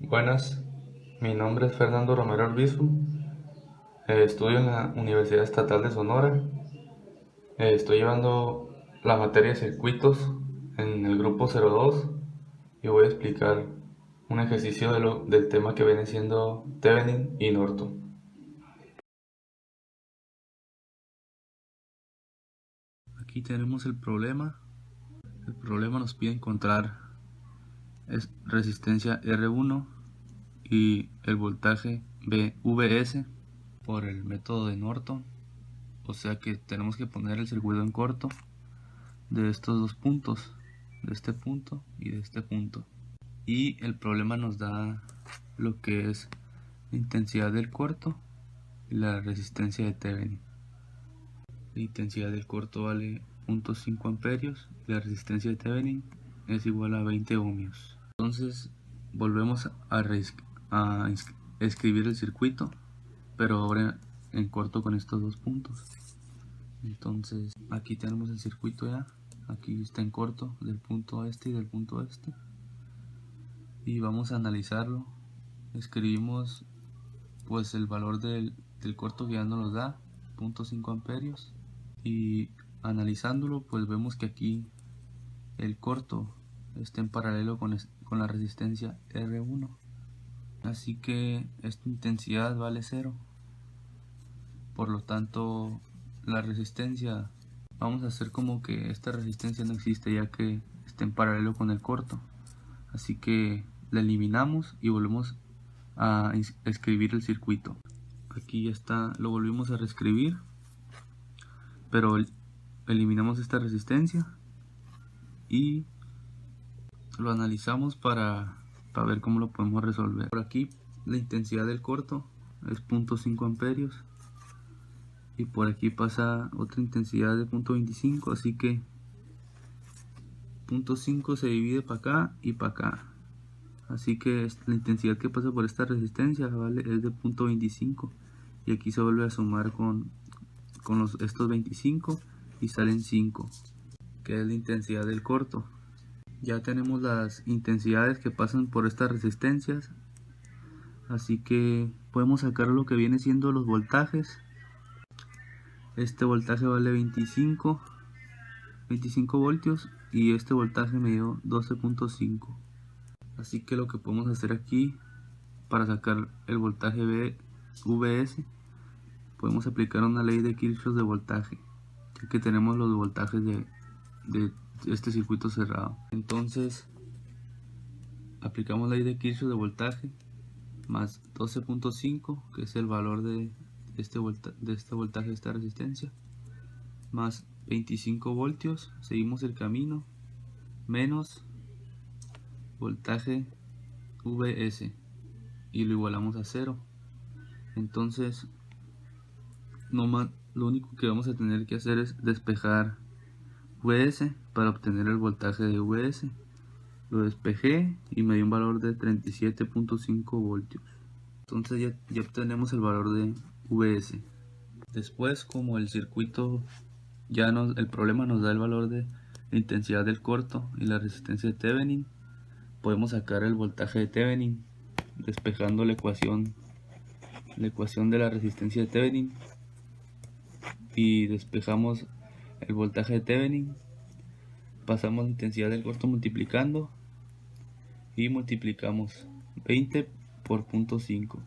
Buenas, mi nombre es Fernando Romero Arbizu, estudio en la Universidad Estatal de Sonora. Estoy llevando la materia de circuitos en el grupo 02 y voy a explicar un ejercicio del tema que viene siendo Thevenin y Norton. Aquí tenemos el problema. El problema nos pide encontrar resistencia R1 y el voltaje VS por el método de Norton. O sea que tenemos que poner el circuito en corto de estos dos puntos, de este punto y de este punto. Y el problema nos da lo que es la intensidad del corto y la resistencia de Thevenin. La intensidad del corto vale 0.5 amperios y la resistencia de Thevenin es igual a 20 ohmios. Entonces volvemos a escribir el circuito, pero ahora en corto con estos dos puntos. Entonces aquí tenemos el circuito ya, aquí está en corto del punto este y del punto este, y vamos a analizarlo. Escribimos pues el valor del corto que ya nos lo da, 0.5 amperios, y analizándolo pues vemos que aquí el corto está en paralelo con la resistencia R1, así que esta intensidad vale 0. Por lo tanto la resistencia, vamos a hacer como que esta resistencia no existe ya que está en paralelo con el corto, así que la eliminamos y volvemos a escribir el circuito. Aquí ya está, lo volvimos a reescribir, pero eliminamos esta resistencia y lo analizamos para ver cómo lo podemos resolver. Por aquí la intensidad del corto es 0.5 amperios y por aquí pasa otra intensidad de 0.25, así que 0.5 se divide para acá y para acá, así que la intensidad que pasa por esta resistencia, ¿vale?, es de 0.25, y aquí se vuelve a sumar con estos 25 y salen 5, que es la intensidad del corto. Ya tenemos las intensidades que pasan por estas resistencias, así que podemos sacar lo que viene siendo los voltajes. Este voltaje vale 25 voltios y este voltaje me dio 12.5. Así que lo que podemos hacer aquí para sacar el voltaje VS, podemos aplicar una ley de Kirchhoff de voltaje, ya que tenemos los voltajes de este circuito cerrado. Entonces aplicamos la ley de Kirchhoff de voltaje más 12.5, que es el valor de este voltaje de esta resistencia, más 25 voltios, seguimos el camino, menos voltaje VS y lo igualamos a 0. Entonces lo único que vamos a tener que hacer es despejar VS para obtener el voltaje de VS. Lo despejé y me dio un valor de 37.5 voltios. Entonces ya obtenemos el valor de VS. Después, como el circuito el problema nos da el valor de la intensidad del corto y la resistencia de Thevenin, podemos sacar el voltaje de Thevenin despejando la ecuación de la resistencia de Thevenin, y despejamos el voltaje de Thevenin, pasamos la intensidad del corto multiplicando y multiplicamos 20 por 0.5.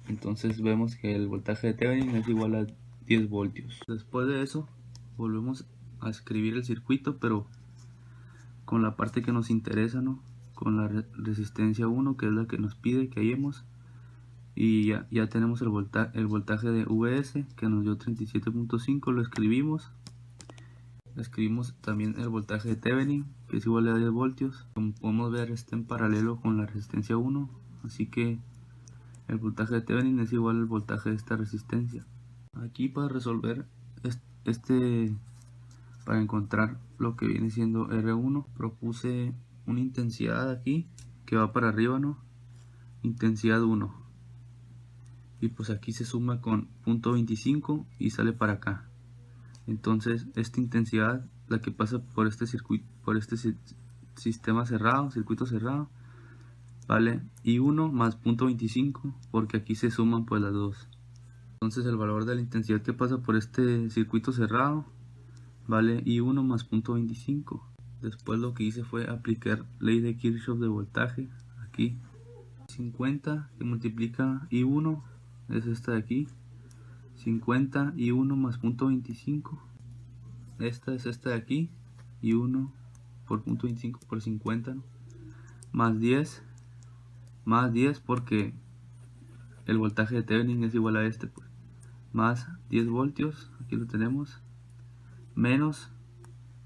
Entonces vemos que el voltaje de Thevenin es igual a 10 voltios. Después de eso volvemos a escribir el circuito, pero con la parte que nos interesa, ¿no?, con la resistencia 1, que es la que nos pide que hallemos, y ya tenemos el voltaje de VS que nos dio 37.5, lo escribimos también el voltaje de Thevenin, que es igual a 10 voltios. Como podemos ver, está en paralelo con la resistencia 1, así que el voltaje de Thevenin es igual al voltaje de esta resistencia. Aquí para resolver para encontrar lo que viene siendo R1, propuse una intensidad aquí que va para arriba, ¿no?, intensidad 1, y pues aquí se suma con 0.25 y sale para acá. Entonces esta intensidad, la que pasa por este circuito, por este sistema cerrado, circuito cerrado, vale I1 más 0.25, porque aquí se suman pues las dos. Entonces el valor de la intensidad que pasa por este circuito cerrado vale I1 más 0.25. Después lo que hice fue aplicar ley de Kirchhoff de voltaje aquí. 50 que multiplica I1 es esta de aquí. 50 I1 más 0.25. Esta es esta de aquí. I1 por 0.25 por 50, ¿no? Más 10 porque el voltaje de Thevenin es igual a este, pues. Más 10 voltios, aquí lo tenemos, menos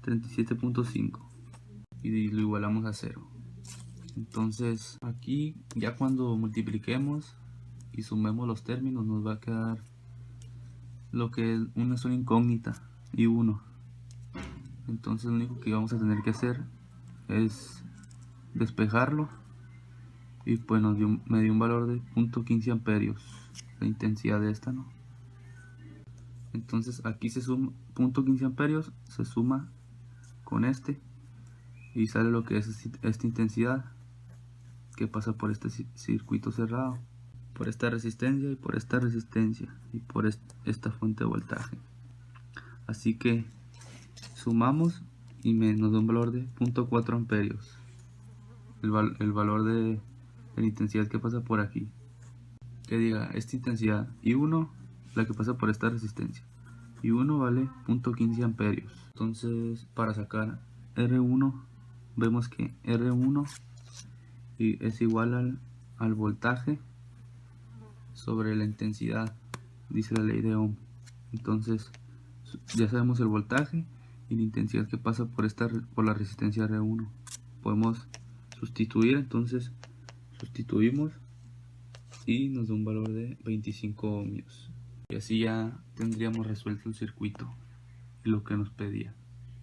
37.5 y lo igualamos a 0. Entonces aquí ya cuando multipliquemos y sumemos los términos nos va a quedar lo que es una sola incógnita y 1. Entonces lo único que vamos a tener que hacer es despejarlo y pues me dio un valor de 0.15 amperios la intensidad de esta, ¿no? Entonces aquí se suma 0.15 amperios, se suma con este y sale lo que es esta intensidad que pasa por este circuito cerrado, por esta resistencia y por esta resistencia y por esta fuente de voltaje. Así que sumamos y nos da un valor de 0.4 amperios, el valor de la intensidad que pasa por aquí, que diga esta intensidad, y 1 la que pasa por esta resistencia, y 1 vale 0.15 amperios. Entonces para sacar R1 vemos que R1 es igual al voltaje sobre la intensidad, dice la ley de Ohm. Entonces ya sabemos el voltaje y la intensidad que pasa por la resistencia R1. Podemos sustituir, entonces sustituimos y nos da un valor de 25 ohmios. Y así ya tendríamos resuelto el circuito y lo que nos pedía.